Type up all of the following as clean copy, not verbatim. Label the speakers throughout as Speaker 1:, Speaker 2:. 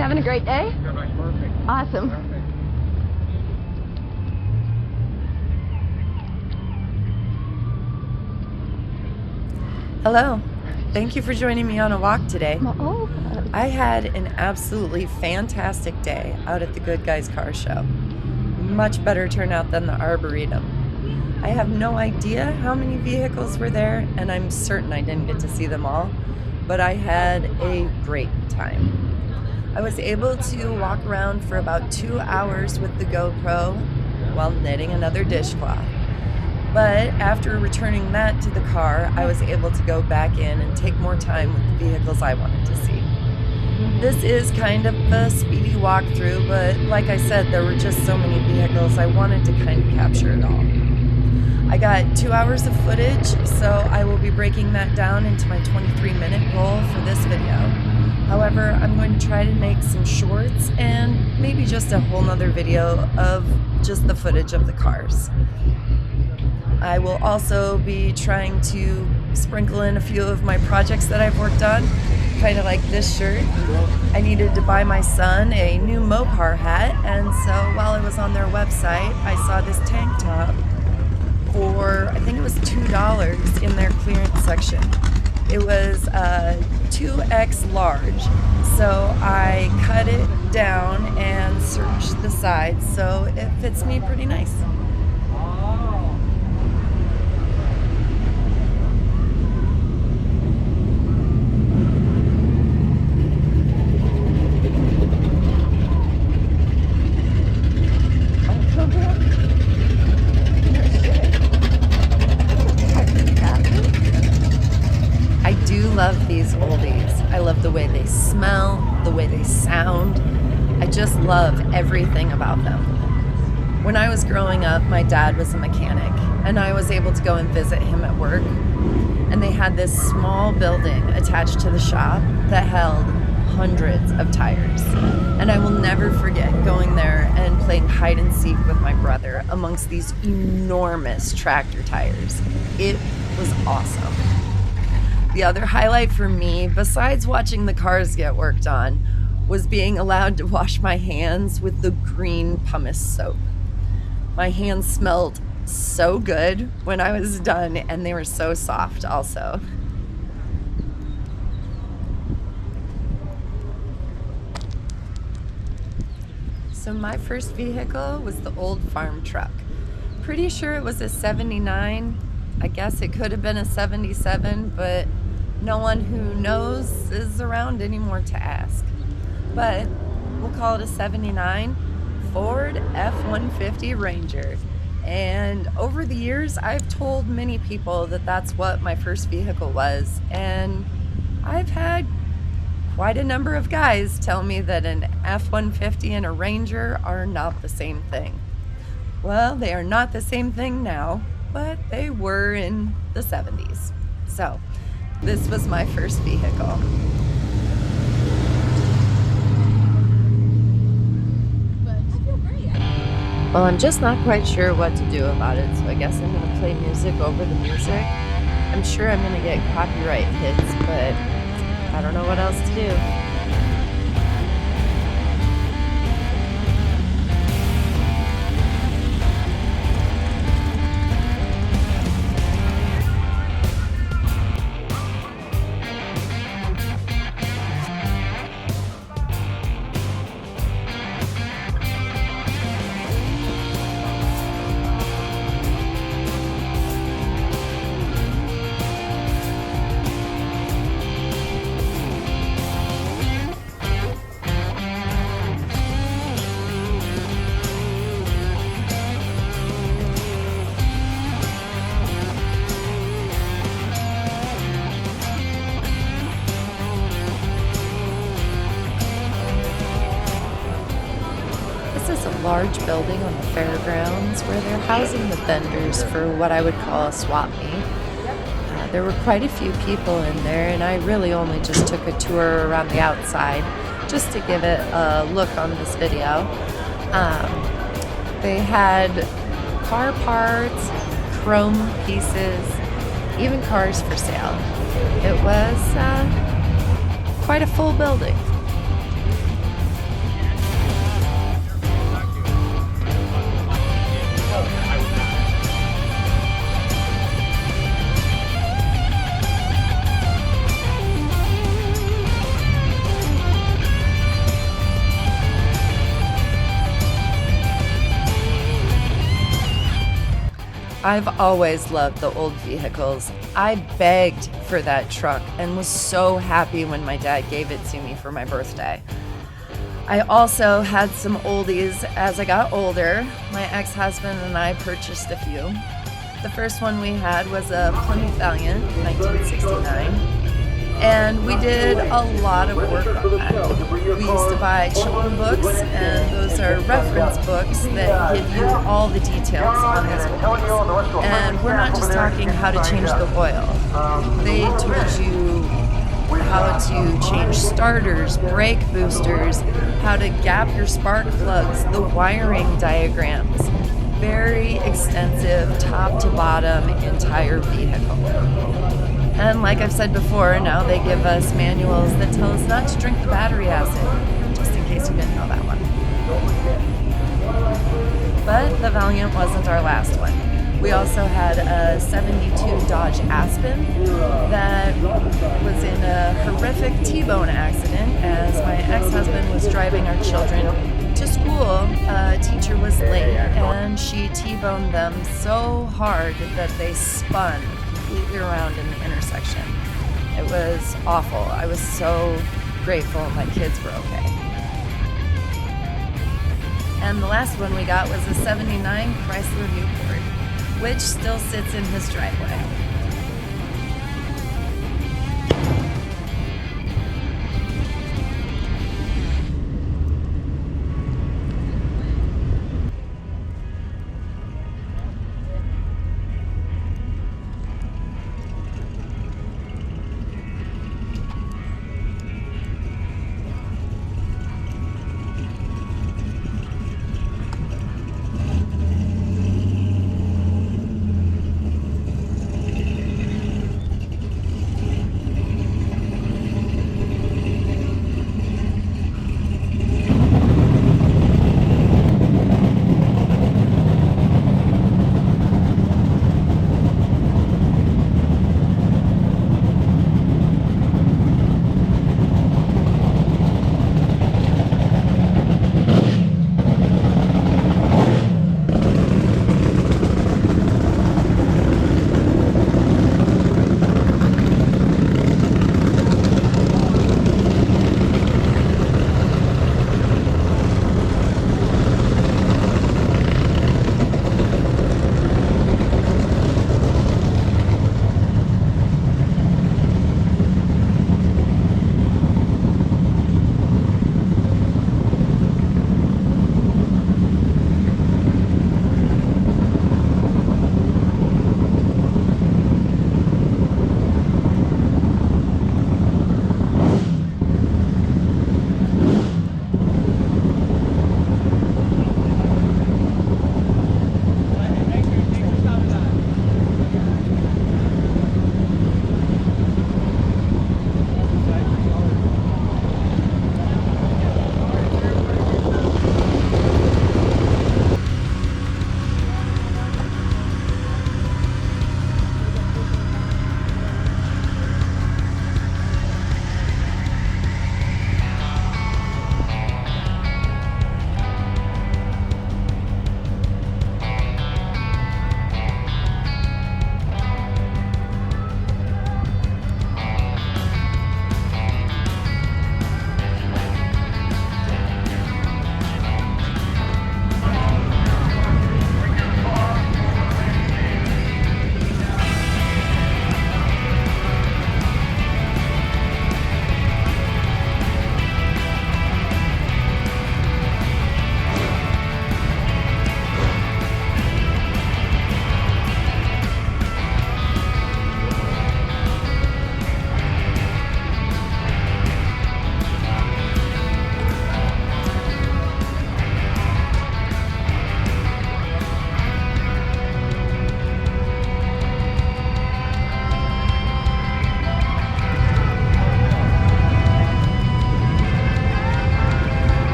Speaker 1: You having a great day?
Speaker 2: Perfect.
Speaker 1: Awesome.
Speaker 2: Perfect.
Speaker 3: Hello. Thank you for joining me on a walk today.
Speaker 1: Oh.
Speaker 3: I had an absolutely fantastic day out at the Good Guys Car Show. Much better turnout than the Arboretum. I have no idea how many vehicles were there, and I'm certain I didn't get to see them all, but I had a great time. I was able to walk around for about 2 hours with the GoPro while knitting another dishcloth. But after returning that to the car, I was able to go back in and take more time with the vehicles I wanted to see. This is kind of a speedy walkthrough, but like I said, there were just so many vehicles, I wanted to kind of capture it all. I got 2 hours of footage, so I will be breaking that down into my 23-minute goal for this video. However, I'm going to try to make some shorts and maybe just a whole nother video of just the footage of the cars. I will also be trying to sprinkle in a few of my projects that I've worked on, kind of like this shirt. I needed to buy my son a new MOPAR hat, and so while I was on their website, I saw this tank top for, I think it was $2 in their clearance section. It was 2X large, so I cut it down and searched the sides, so it fits me pretty nice. I do love these oldies. I love the way they smell, the way they sound. I just love everything about them. When I was growing up, my dad was a mechanic, and I was able to go and visit him at work. And they had this small building attached to the shop that held hundreds of tires. And I will never forget going there and playing hide and seek with my brother amongst these enormous tractor tires. It was awesome. The other highlight for me, besides watching the cars get worked on, was being allowed to wash my hands with the green pumice soap. My hands smelled so good when I was done, and they were so soft also. So my first vehicle was the old farm truck. Pretty sure it was a 79. I guess it could have been a 77, but no one who knows is around anymore to ask. But we'll call it a 79 Ford F-150 Ranger. And over the years, I've told many people that that's what my first vehicle was. And I've had quite a number of guys tell me that an F-150 and a Ranger are not the same thing. Well, they are not the same thing now, but they were in the 70s. So this was my first vehicle. Well, I'm just not quite sure what to do about it, so I guess I'm going to play music over the music. I'm sure I'm going to get copyright hits, but I don't know what else to do. This is a large building on the Fairgrounds where they're housing the vendors for what I would call a swap meet. There were quite a few people in there, and I really only just took a tour around the outside just to give it a look on this video. They had car parts, chrome pieces, even cars for sale. It was quite a full building. I've always loved the old vehicles. I begged for that truck and was so happy when my dad gave it to me for my birthday. I also had some oldies as I got older. My ex-husband and I purchased a few. The first one we had was a Plymouth Valiant, 1969. And we did a lot of work on that. We used to buy children's books, and those are reference books that give you all the details on these oldies. And we're not just talking how to change the oil. They told you how to change starters, brake boosters, how to gap your spark plugs, the wiring diagrams. Very extensive, top to bottom, entire vehicle. And like I've said before, now they give us manuals that tell us not to drink the battery acid, just in case you didn't know that one. But the Valiant wasn't our last one. We also had a 72 Dodge Aspen that was in a horrific T-bone accident as my ex-husband was driving our children to school. A teacher was late and she T-boned them so hard that they spun completely around in the intersection. It was awful. I was so grateful my kids were okay. And the last one we got was a 79 Chrysler Newport, which still sits in his driveway.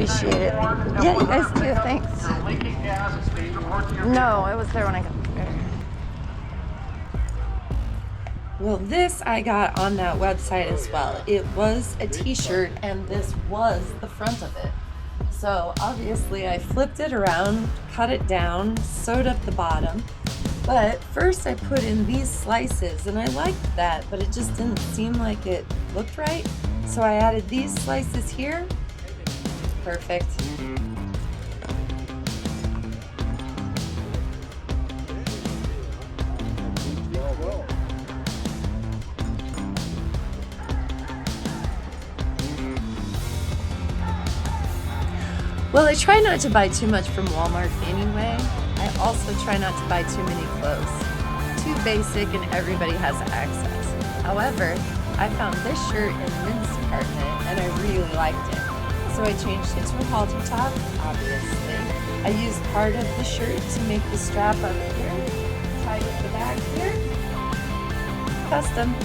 Speaker 3: appreciate it. Yeah, you guys too. Thanks. No, I was there when I got there. Well, this I got on that website as well. It was a t-shirt, and this was the front of it. So obviously I flipped it around, cut it down, sewed up the bottom. But first I put in these slices, and I liked that, but it just didn't seem like it looked right. So I added these slices here. Perfect. Well, I try not to buy too much from Walmart anyway. I also try not to buy too many clothes. Too basic and everybody has access. However, I found this shirt in the men's department and I really liked it. So I changed it to a halter top, obviously. I used part of the shirt to make the strap up here, tied at the back here. Custom.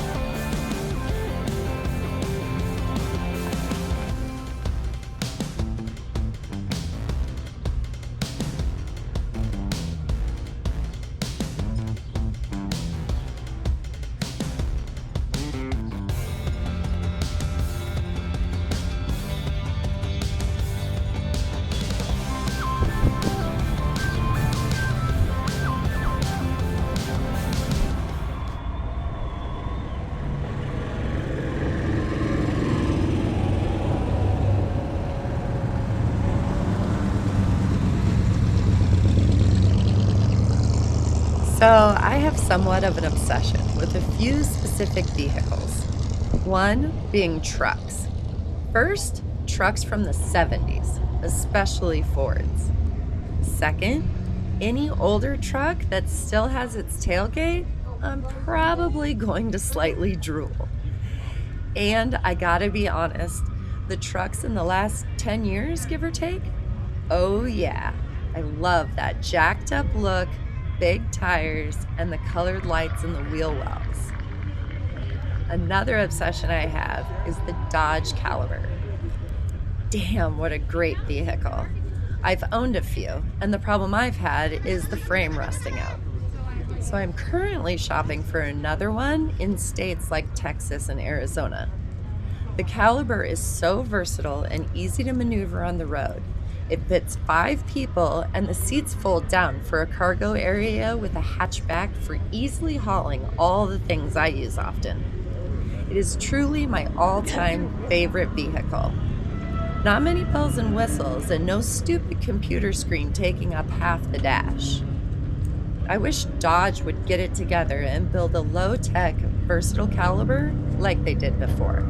Speaker 3: So I have somewhat of an obsession with a few specific vehicles. One being trucks. First, trucks from the 70s, especially Fords. Second, any older truck that still has its tailgate, I'm probably going to slightly drool. And I gotta be honest, the trucks in the last 10 years, give or take, oh yeah, I love that jacked up look, big tires, and the colored lights in the wheel wells. Another obsession I have is the Dodge Caliber. Damn, what a great vehicle. I've owned a few, and the problem I've had is the frame rusting out. So I'm currently shopping for another one in states like Texas and Arizona. The Caliber is so versatile and easy to maneuver on the road. It fits 5 people, and the seats fold down for a cargo area with a hatchback for easily hauling all the things I use often. It is truly my all-time favorite vehicle. Not many bells and whistles, and no stupid computer screen taking up half the dash. I wish Dodge would get it together and build a low-tech, versatile Caliber like they did before.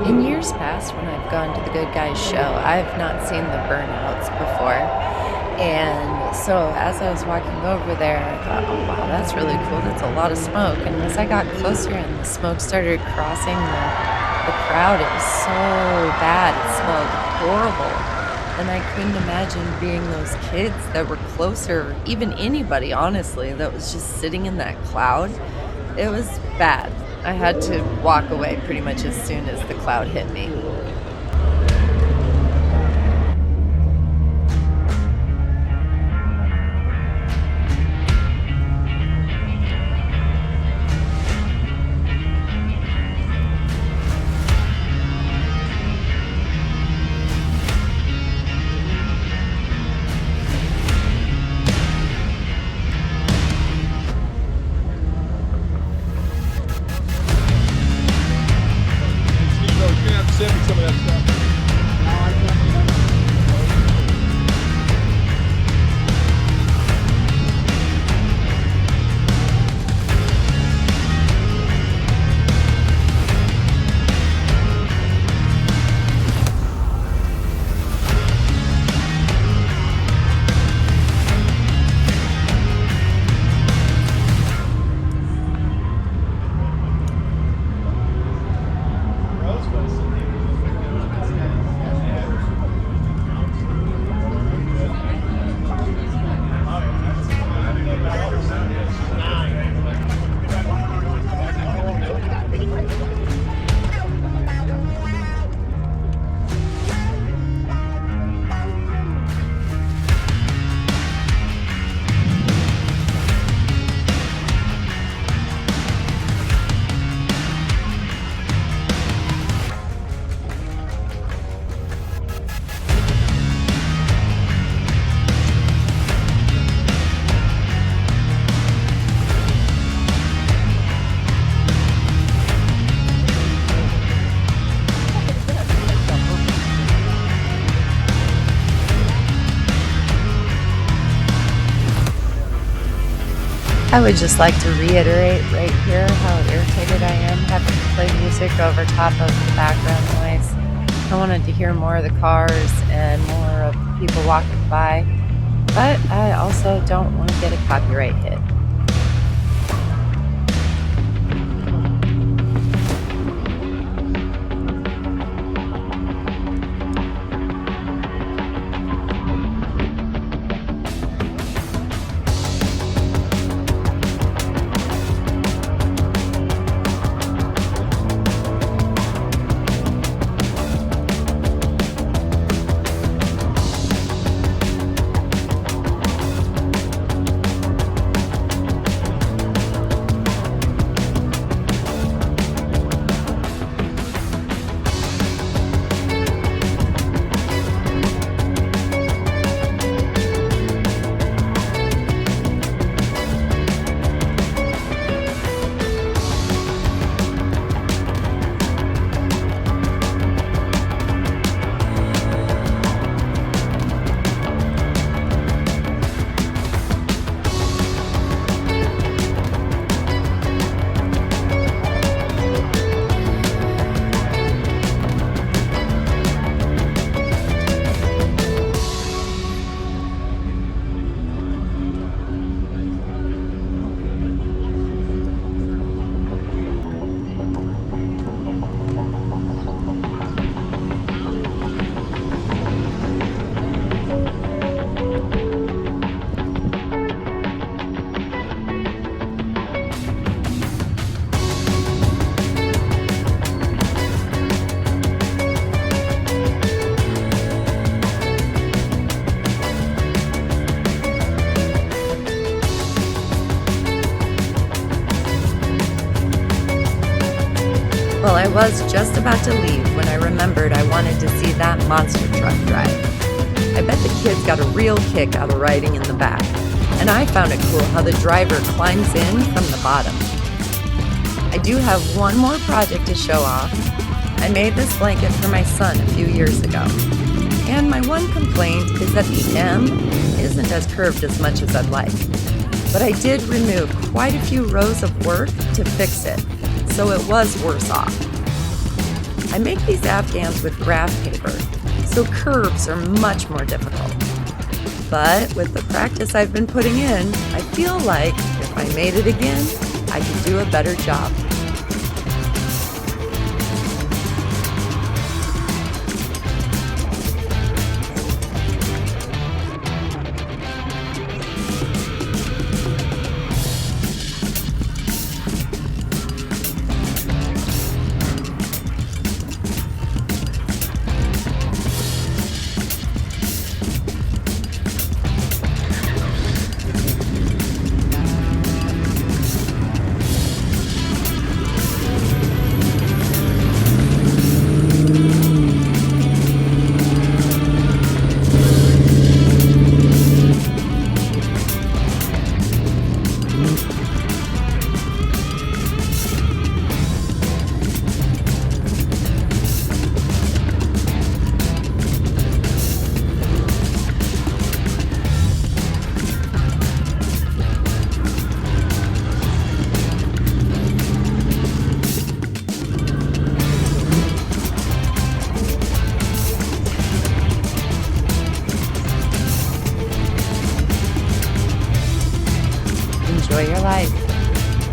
Speaker 3: In years past, when I've gone to the Good Guys show, I've not seen the burnouts before. And so as I was walking over there, I thought, oh wow, that's really cool. That's a lot of smoke. And as I got closer and the smoke started crossing the crowd, it was so bad. It smelled horrible. And I couldn't imagine being those kids that were closer, even anybody, honestly, that was just sitting in that cloud. It was bad. I had to walk away pretty much as soon as the cloud hit me. I would just like to reiterate right here how irritated I am having to play music over top of the background noise. I wanted to hear more of the cars and more of people walking by, but I also don't want to get a copyright hit. Well, I was just about to leave when I remembered I wanted to see that monster truck drive. I bet the kids got a real kick out of riding in the back, and I found it cool how the driver climbs in from the bottom. I do have one more project to show off. I made this blanket for my son a few years ago, and my one complaint is that the M isn't as curved as much as I'd like. But I did remove quite a few rows of work to fix it, so it was worse off. I make these afghans with graph paper, so curves are much more difficult. But with the practice I've been putting in, I feel like if I made it again, I could do a better job. Enjoy your life.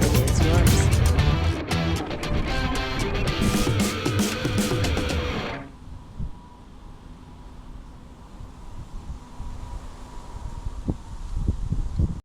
Speaker 3: It is yours.